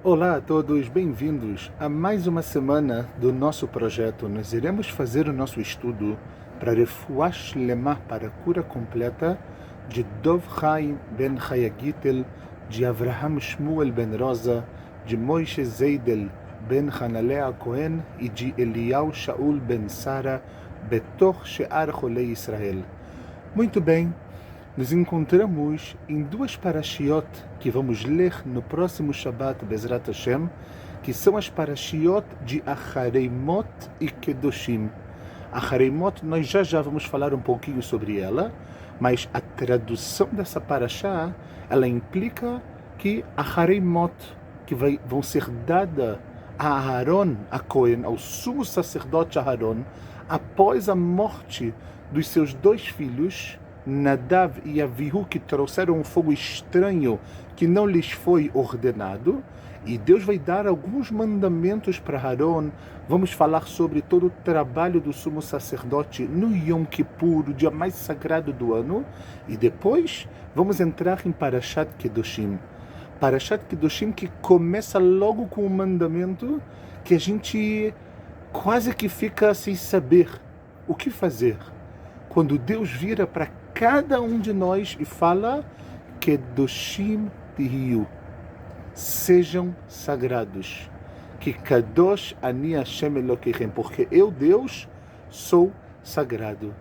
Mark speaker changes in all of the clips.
Speaker 1: Olá a todos, bem-vindos a mais uma semana do nosso projeto. Nós iremos fazer o nosso estudo para Refuah Shlema, para a cura completa, de Dov Chaim ben Hayagitel, de Avraham Shmuel ben Rosa, de Moishe Zeidel ben Hanalea Cohen e de Eliyahu Shaul ben Sara, Betoch She'ar Cholei Israel. Muito bem, nos encontramos em duas parashiot que vamos ler no próximo Shabbat, Bezrat Hashem, que são as parashiot de Achareimot e Kedoshim. Achareimot, nós já vamos falar um pouquinho sobre ela, mas a tradução dessa parashá, ela implica que Achareimot, que vão ser dadas a Aharon, a Cohen, ao sumo sacerdote Aharon, após a morte dos seus dois filhos, Nadav e Avihu, que trouxeram um fogo estranho que não lhes foi ordenado, e Deus vai dar alguns mandamentos para Aharon. Vamos falar sobre todo o trabalho do sumo sacerdote no Yom Kippur, o dia mais sagrado do ano, e depois vamos entrar em Parashat Kedoshim. Parashat Kedoshim, que começa logo com um mandamento que a gente quase que fica sem saber o que fazer. Quando Deus vira para cada um de nós e fala: Kedoshim tihiu, sejam sagrados. Que Kadosh ani Hashem Elokeichem, porque eu, Deus, sou sagrado.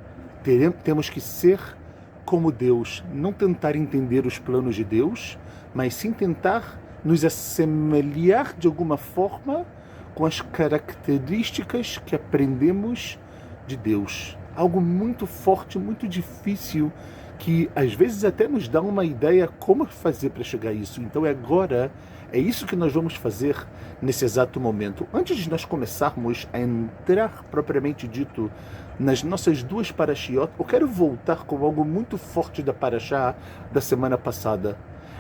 Speaker 1: Temos que ser como Deus, não tentar entender os planos de Deus, mas sim tentar nos assemelhar de alguma forma com as características que aprendemos de Deus. Algo muito forte, muito difícil, que às vezes até nos dá uma ideia como fazer para chegar a isso. Então é isso que nós vamos fazer nesse exato momento. Antes de nós começarmos a entrar propriamente dito nas nossas duas parashiot, eu quero voltar com algo muito forte da parashá da semana passada.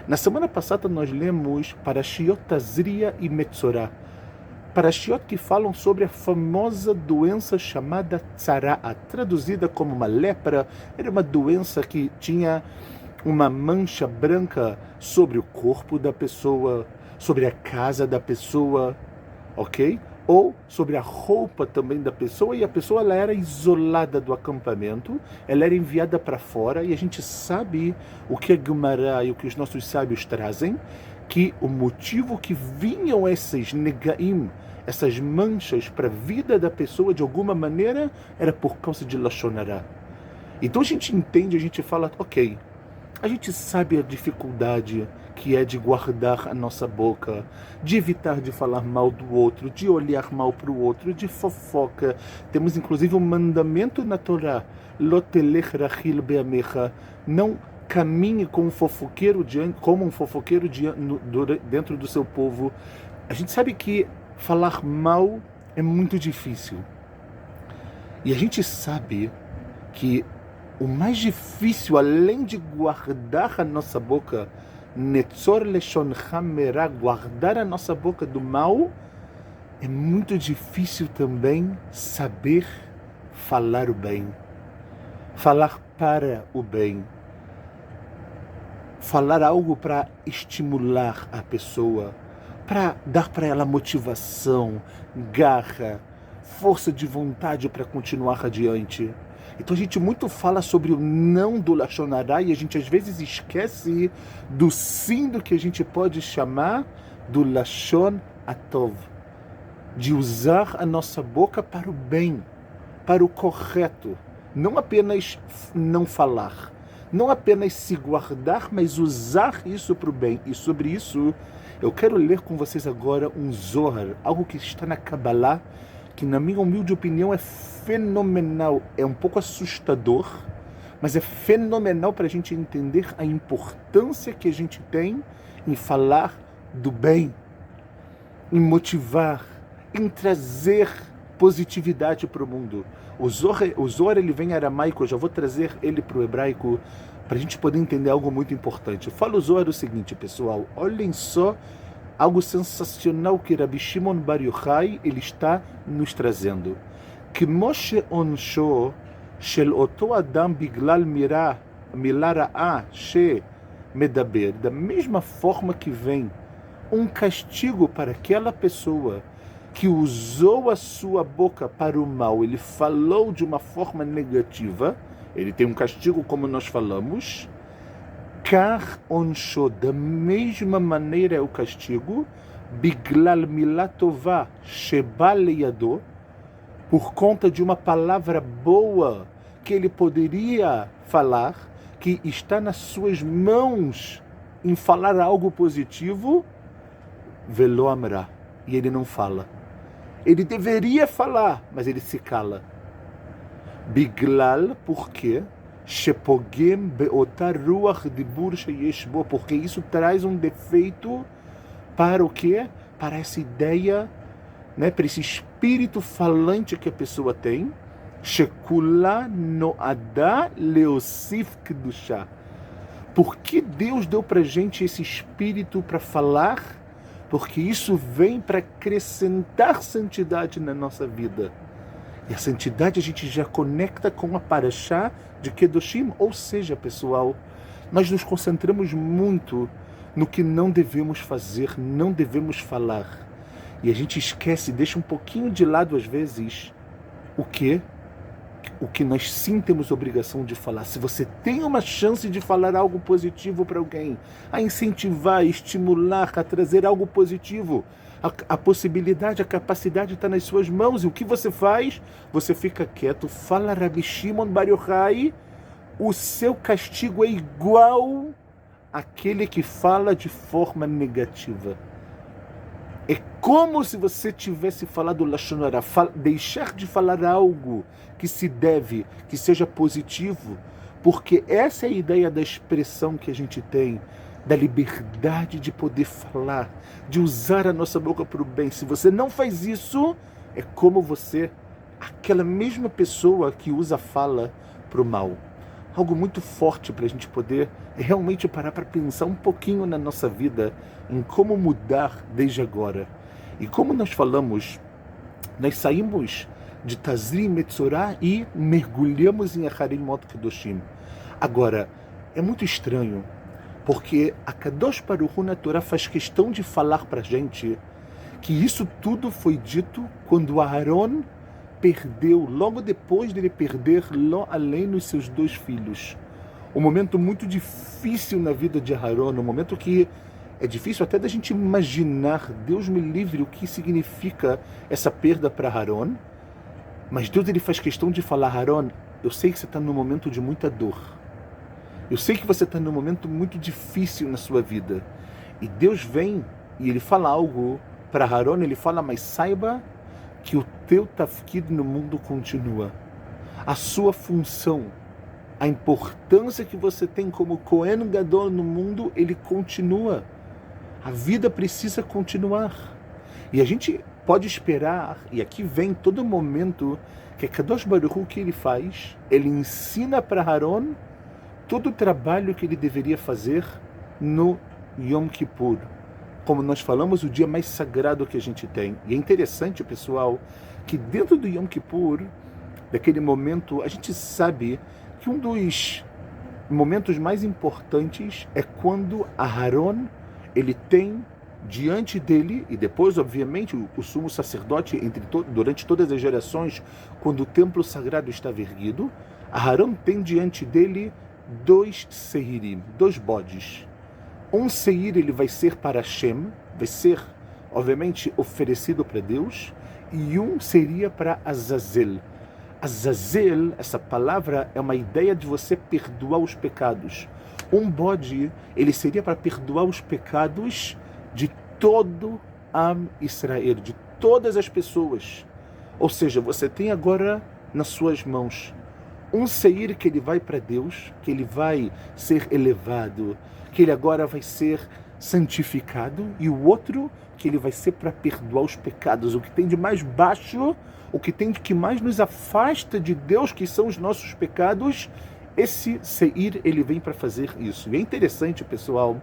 Speaker 1: Na semana passada nós lemos Parashiot Tazria e Metzorah, parashiot que falam sobre a famosa doença chamada tzara'a, traduzida como uma lepra. Era uma doença que tinha uma mancha branca sobre o corpo da pessoa, sobre a casa da pessoa, ok? Ou sobre a roupa também da pessoa, e a pessoa ela era isolada do acampamento, ela era enviada para fora, e a gente sabe o que a Gemara e o que os nossos sábios trazem, que o motivo que vinham esses negaim, essas manchas para a vida da pessoa de alguma maneira, era por causa de Lashon Hara. Então a gente entende, a gente fala, ok, a gente sabe a dificuldade que é de guardar a nossa boca, de evitar de falar mal do outro, de olhar mal para o outro, de fofoca. Temos inclusive um mandamento na Torá, Lo telech rachil be'amecha, não caminhe como um fofoqueiro dentro do seu povo. A gente sabe que falar mal é muito difícil. E a gente sabe que o mais difícil, além de guardar a nossa boca, Netzor leshoncha merá, guardar a nossa boca do mal, é muito difícil também saber falar o bem, falar para o bem, falar algo para estimular a pessoa, para dar para ela motivação, garra, força de vontade para continuar adiante. Então a gente muito fala sobre o não do Lashon Hara, e a gente às vezes esquece do sim do que a gente pode chamar do Lashon Atov, de usar a nossa boca para o bem, para o correto, não apenas não falar, não apenas se guardar, mas usar isso para o bem. E sobre isso eu quero ler com vocês agora um Zohar, algo que está na Kabbalah, que na minha humilde opinião é fenomenal. É um pouco assustador, mas é fenomenal para a gente entender a importância que a gente tem em falar do bem, em motivar, em trazer positividade para o mundo. O Zohar ele vem em aramaico, eu já vou trazer ele para o hebraico, para a gente poder entender algo muito importante. Fala o Zohar o seguinte, pessoal, olhem só algo sensacional que Rabbi Shimon Bar Yochai ele está nos trazendo. Que Moshe onsho shel oto adam biglal milah ra'a she medaber, da mesma forma que vem um castigo para aquela pessoa que usou a sua boca para o mal, ele falou de uma forma negativa, ele tem um castigo como nós falamos, kar onsho, da mesma maneira é o castigo, biglal milah tová sheba leyado, por conta de uma palavra boa que ele poderia falar, que está nas suas mãos em falar algo positivo, velo amra, e ele não fala. Ele deveria falar, mas ele se cala. Biglal, por quê? Shepogem beotar ruach dibur sheyesh bo, porque isso traz um defeito para o quê? Para essa ideia, né, para esse espírito falante que a pessoa tem. Shekula noada leosif kedushá. Por que Deus deu para a gente esse espírito para falar? Porque isso vem para acrescentar santidade na nossa vida. E a santidade a gente já conecta com a Parashá de Kedoshim. Ou seja, pessoal, nós nos concentramos muito no que não devemos fazer, não devemos falar. E a gente esquece, deixa um pouquinho de lado às vezes, o que nós sim temos obrigação de falar. Se você tem uma chance de falar algo positivo para alguém, a incentivar, a estimular, a trazer algo positivo, a possibilidade, a capacidade está nas suas mãos. E o que você faz? Você fica quieto. Fala Rabbi Shimon Bar Yochai, o seu castigo é igual àquele que fala de forma negativa. É como se você tivesse falado Lashon Hara, deixar de falar algo que se deve, que seja positivo, porque essa é a ideia da expressão que a gente tem, da liberdade de poder falar, de usar a nossa boca para o bem. Se você não faz isso, é como você, aquela mesma pessoa que usa a fala para o mal. Algo muito forte para a gente poder realmente parar para pensar um pouquinho na nossa vida, em como mudar desde agora. E como nós falamos, nós saímos de Tazri Metzorah e mergulhamos em Acharim Mot Kedoshim. Agora, é muito estranho, porque a Kadosh Baruch Hu na Torá faz questão de falar para a gente que isso tudo foi dito quando Aharon perdeu, logo depois dele perder Lo Aleinu os seus 2 filhos. Um momento muito difícil na vida de Aharon, um momento que é difícil até da gente imaginar, Deus me livre, o que significa essa perda para Aharon. Mas Deus ele faz questão de falar, Aharon, eu sei que você está num momento de muita dor. Eu sei que você está num momento muito difícil na sua vida. E Deus vem e ele fala algo para Aharon, ele fala, mas saiba que o teu tafkid no mundo continua. A sua função, a importância que você tem como Kohen Gadol no mundo, ele continua. A vida precisa continuar. E a gente pode esperar, e aqui vem todo momento que a Kadosh Baruch Hu que ele faz, ele ensina para Aharon todo o trabalho que ele deveria fazer no Yom Kippur. Como nós falamos, o dia mais sagrado que a gente tem. E é interessante, pessoal, que dentro do Yom Kippur, daquele momento, a gente sabe que um dos momentos mais importantes é quando Aharon, ele tem diante dele, e depois, obviamente, o sumo sacerdote, durante todas as gerações, quando o templo sagrado estava erguido, Aharon tem diante dele 2 seirim, 2 bodes. Um seir ele vai ser para Hashem, vai ser, obviamente, oferecido para Deus, e um seria para Azazel. Azazel, essa palavra, é uma ideia de você perdoar os pecados. Um bode, ele seria para perdoar os pecados de todo Am Israel, de todas as pessoas. Ou seja, você tem agora nas suas mãos um seir que ele vai para Deus, que ele vai ser elevado, que ele agora vai ser santificado, e o outro que ele vai ser para perdoar os pecados. O que tem de mais baixo, o que tem de que mais nos afasta de Deus, que são os nossos pecados, esse Seir, ele vem para fazer isso. E é interessante, pessoal.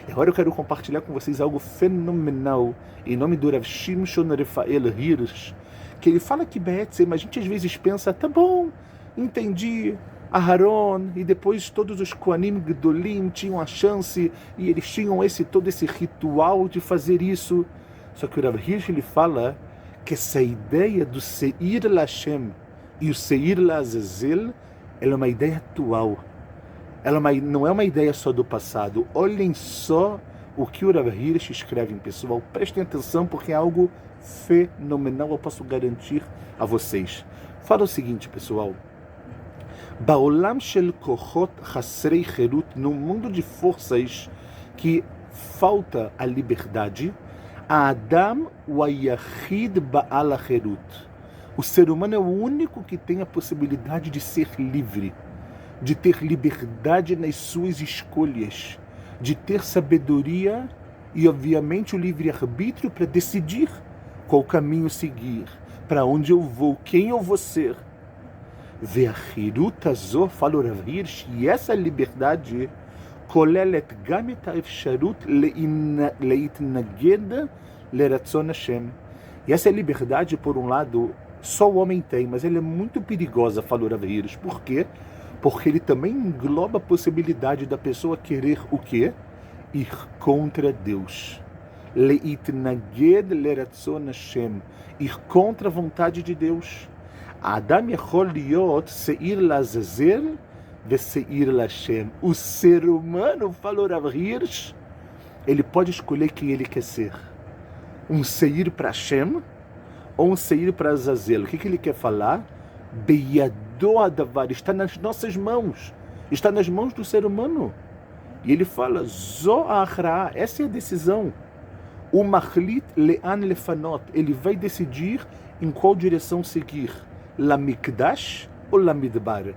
Speaker 1: Agora eu quero compartilhar com vocês algo fenomenal, em nome do Rav Shimshon Rafael Hirsch, que ele fala que Be'etzem, a gente às vezes pensa, tá bom, entendi, Aharon e depois todos os Kohanim Gedolim tinham a chance e eles tinham todo esse ritual de fazer isso. Só que o Rav Hirsch, ele fala que essa ideia do Seir Lashem e o Seir Lazazel, ela é uma ideia atual. Ela não é uma ideia só do passado. Olhem só o que o Rav Hirsch escreve, pessoal. Prestem atenção porque é algo fenomenal, eu posso garantir a vocês. Fala o seguinte, pessoal. Baolam shel kochot chasrei cherut, no mundo de forças que falta a liberdade, Adam wa yachid ba'al cherut. O ser humano é o único que tem a possibilidade de ser livre, de ter liberdade nas suas escolhas, de ter sabedoria e, obviamente, o livre-arbítrio para decidir qual caminho seguir, para onde eu vou, quem eu vou ser. Ve'achirut azor, fala o Rav Hirsch, e essa liberdade kolelet gam et ha'efsharut leitnaged leratzon Hashem. E essa liberdade, por um lado, só o homem tem, mas ela é muito perigosa, falou Rav Hirsch. Por quê? Porque ele também engloba a possibilidade da pessoa querer o quê? Ir contra Deus. Leitnaged leratzon Hashem. Ir contra a vontade de Deus. Adam yachol liot seir lazazel ve seir lashem. O ser humano, falou Rav Hirsch, ele pode escolher quem ele quer ser. Um seir para Hashem ou um seir para Azazel. O que ele quer falar? Beyado adavar, está nas nossas mãos, está nas mãos do ser humano. E ele fala, zo achra, essa é a decisão. O machlit lean lefanot, ele vai decidir em qual direção seguir. Lamikdash ou Lamidbar?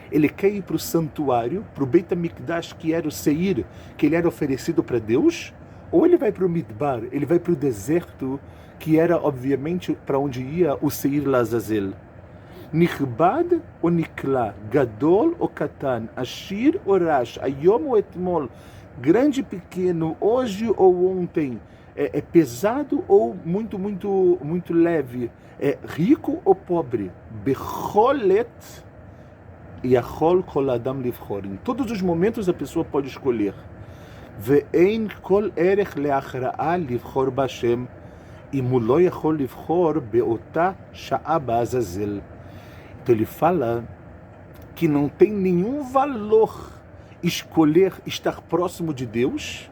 Speaker 1: Ele quer ir para o santuário, para o Beit HaMikdash, que era o Seir, que ele era oferecido para Deus, ou ele vai para o Midbar, ele vai para o deserto, que era, obviamente, para onde ia o Seir Lazazel. Nichbad ou Nikla, Gadol ou Katan, Ashir ou Rash, Ayom ou Etmol, grande, pequeno, hoje ou ontem, é pesado ou muito leve, é rico ou pobre, Becholet Yachol Kol Adam Livchor. Em todos os momentos a pessoa pode escolher. Ve'ein kol erech leachra'a livchor b'Hashem, im lo yachol livchor be'otá sha'a ba'azazel. Então ele fala que não tem nenhum valor escolher estar próximo de Deus,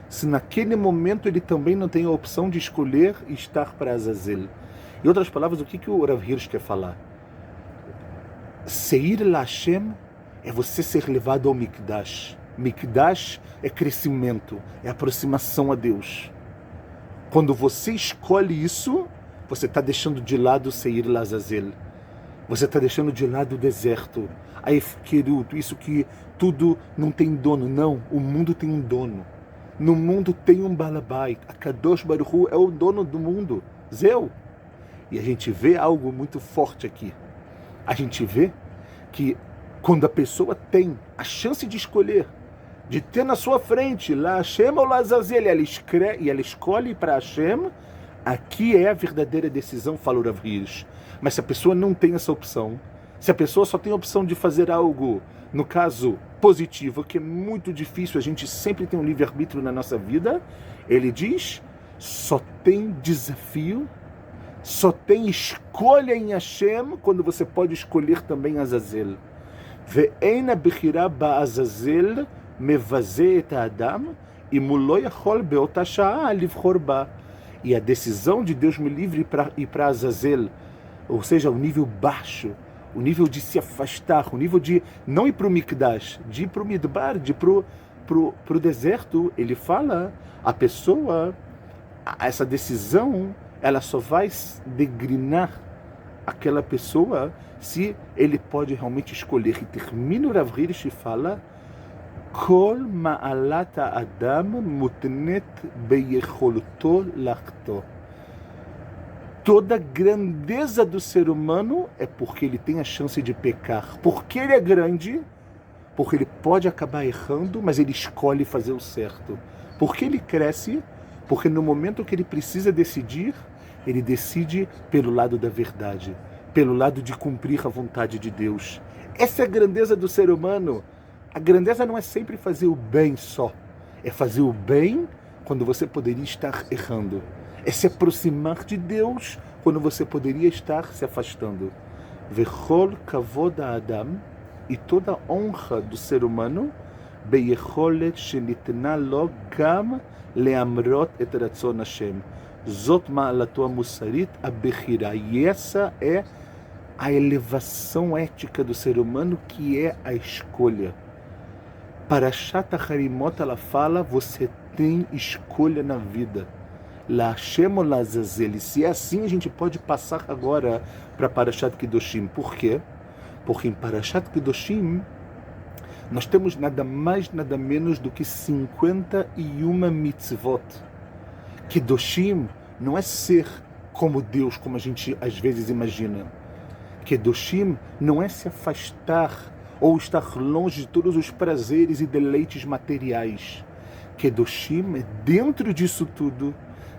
Speaker 1: se naquele momento ele também não tem a opção de escolher estar para Azazel. Em outras palavras, o que o Rav Hirsch quer falar? Seir Lashem é você ser levado ao Mikdash. Mikdash é crescimento, é aproximação a Deus. Quando você escolhe isso, você está deixando de lado Seir Lazazel. Você está deixando de lado o deserto, a Efkerut, isso que tudo não tem dono. Não, o mundo tem um dono. No mundo tem um Balabait. A Kadosh Baruch Hu é o dono do mundo. Zeu. E a gente vê algo muito forte aqui. A gente vê que quando a pessoa tem a chance de escolher, de ter na sua frente lá Hashem ou Lazazel, e ela escolhe para Hashem, aqui é a verdadeira decisão, falou Rav Hirsch. Mas se a pessoa não tem essa opção, se a pessoa só tem a opção de fazer algo, no caso positivo, que é muito difícil, a gente sempre tem um livre-arbítrio na nossa vida, ele diz, só tem desafio, só tem escolha em Hashem, quando você pode escolher também Azazel. Ve'ena bechira ba'azazel mevaze et ha'adam, imu lo yachol be'ota sha'a livchor ba. E a decisão de Deus me livre para ir para Azazel, ou seja, o nível baixo, o nível de se afastar, o nível de não ir para o Mikdash, de ir para o Midbar, de ir para o deserto. Ele fala, a pessoa, essa decisão, ela só vai degrinar aquela pessoa se ele pode realmente escolher. E termina o Rav Hirsch e fala, Kol ma'alat ha'adam mutnet beyecholto lachto. Toda grandeza do ser humano é porque ele tem a chance de pecar. Porque ele é grande, porque ele pode acabar errando, mas ele escolhe fazer o certo. Porque ele cresce, porque no momento que ele precisa decidir, ele decide pelo lado da verdade, pelo lado de cumprir a vontade de Deus. Essa é a grandeza do ser humano. A grandeza não é sempre fazer o bem só. É fazer o bem quando você poderia estar errando. É se aproximar de Deus quando você poderia estar se afastando. Vechol kavod ha'adam, e toda honra do ser humano, beyecholet shenitna lo gam leamrot et ratzon Hashem. Zot ma'alato musarit abechira. E essa é a elevação ética do ser humano, que é a escolha. Parashat Harimot, ela fala, você tem escolha na vida. La Hashem ou la Azazel. E se é assim, a gente pode passar agora para Parashat Kedoshim. Por quê? Porque em Parashat Kedoshim nós temos nada mais, nada menos do que 51 mitzvot. Kedoshim não é ser como Deus, como a gente às vezes imagina. Kedoshim não é se afastar ou estar longe de todos os prazeres e deleites materiais. Kedoshim é dentro disso tudo,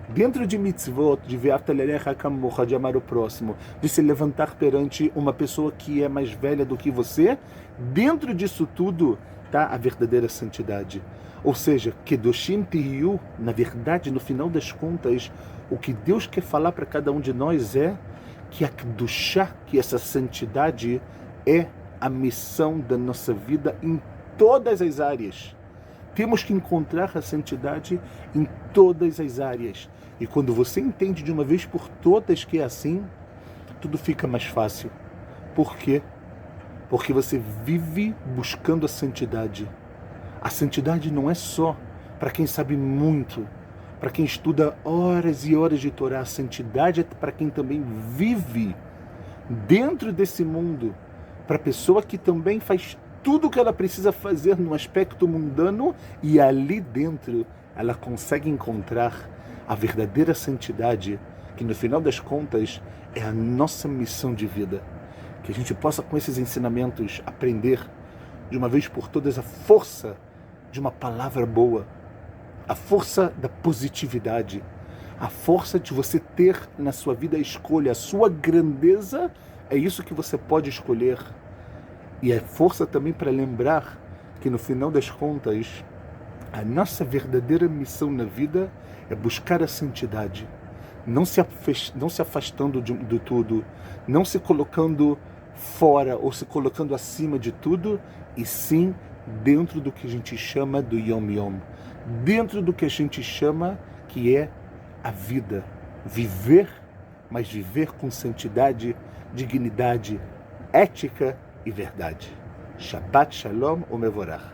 Speaker 1: dentro de mitzvot, de ve'ahavta l'reacha kamocha, de amar o próximo, de se levantar perante uma pessoa que é mais velha do que você, dentro disso tudo está a verdadeira santidade. Ou seja, Kedoshim Tihiyu, na verdade, no final das contas, o que Deus quer falar para cada um de nós é que a Kedushá, que essa santidade é a missão da nossa vida em todas as áreas. Temos que encontrar a santidade em todas as áreas. E quando você entende de uma vez por todas que é assim, tudo fica mais fácil. Por quê? Porque você vive buscando a santidade. A santidade não é só para quem sabe muito, para quem estuda horas e horas de Torá. A santidade é para quem também vive dentro desse mundo, para a pessoa que também faz tudo o que ela precisa fazer no aspecto mundano, e ali dentro ela consegue encontrar a verdadeira santidade, que no final das contas é a nossa missão de vida. Que a gente possa, com esses ensinamentos, aprender de uma vez por todas a força de uma palavra boa, a força da positividade, a força de você ter na sua vida a escolha. A sua grandeza é isso que você pode escolher. E a força também para lembrar que no final das contas, a nossa verdadeira missão na vida é buscar a santidade. Não se afastando de tudo, não se colocando fora ou se colocando acima de tudo, e sim dentro do que a gente chama do Yom Yom. Dentro do que a gente chama que é a vida. Viver, mas viver com santidade, dignidade, ética e verdade. Shabbat Shalom Umevorach.